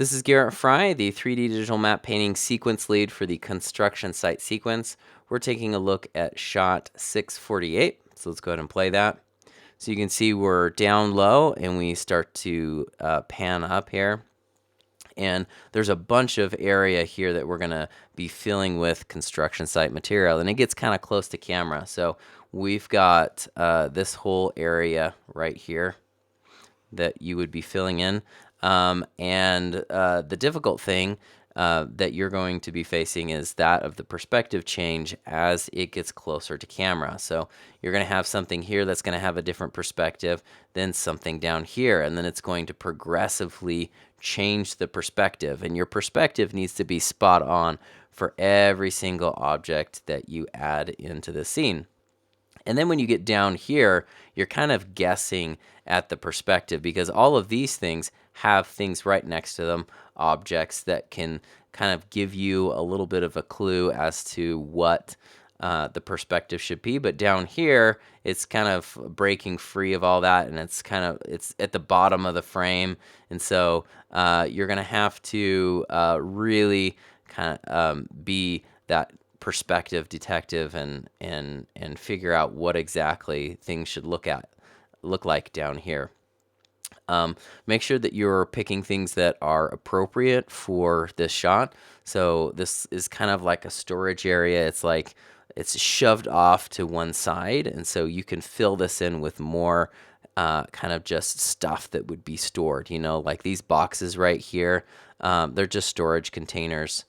This is Garrett Fry, the 3D digital map painting sequence lead for the construction site sequence. We're taking a look at shot 648. So let's go ahead and play that. So you can see we're down low and we start to pan up here. And there's a bunch of area here that we're going to be filling with construction site material. And it gets kind of close to camera. So we've got this whole area right here that you would be filling in. The difficult thing that you're going to be facing is that of the perspective change as it gets closer to camera. So you're going to have something here that's going to have a different perspective than something down here, and then it's going to progressively change the perspective, and your perspective needs to be spot on for every single object that you add into the scene. And then when you get down here, you're kind of guessing at the perspective because all of these things have things right next to them, objects that can kind of give you a little bit of a clue as to what the perspective should be. But down here, it's kind of breaking free of all that, and it's at the bottom of the frame. And so you're going to have to really kind of be that perspective detective and figure out what exactly things should look like down here. Make sure that you're picking things that are appropriate for this shot. So this is kind of like a storage area. It's like it's shoved off to one side, and so you can fill this in with more kind of just stuff that would be stored, like these boxes right here. They're just storage containers.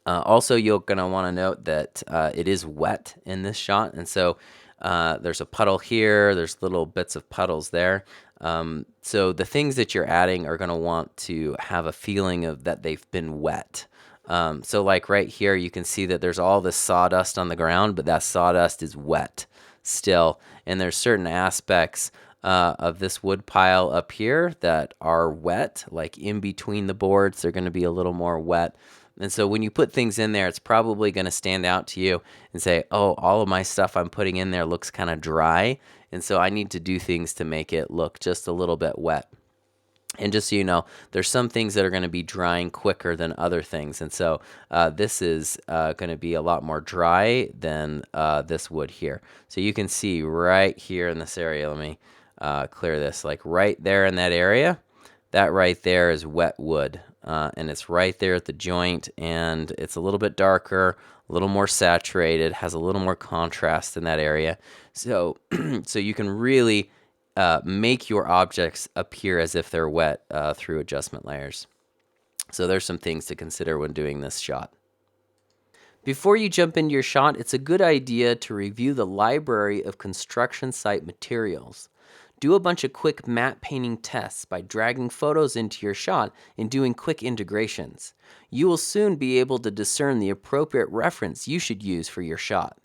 Also, you're going to want to note that it is wet in this shot, and so there's a puddle here, there's little bits of puddles there. So the things that you're adding are going to want to have a feeling of that they've been wet. So like right here, you can see that there's all this sawdust on the ground, but that sawdust is wet still, and there's certain aspects of this wood pile up here that are wet, like in between the boards, they're going to be a little more wet. And so when you put things in there, it's probably going to stand out to you and say, oh, all of my stuff I'm putting in there looks kind of dry. And so I need to do things to make it look just a little bit wet. And just so you know, there's some things that are going to be drying quicker than other things. And so this is going to be a lot more dry than this wood here. So you can see right here in this area, let me clear this, like right there in that area, that right there is wet wood. And it's right there at the joint, and it's a little bit darker, a little more saturated, has a little more contrast in that area. So, so you can really make your objects appear as if they're wet through adjustment layers. So there's some things to consider when doing this shot. Before you jump into your shot, it's a good idea to review the library of construction site materials. Do a bunch of quick matte painting tests by dragging photos into your shot and doing quick integrations. You will soon be able to discern the appropriate reference you should use for your shot.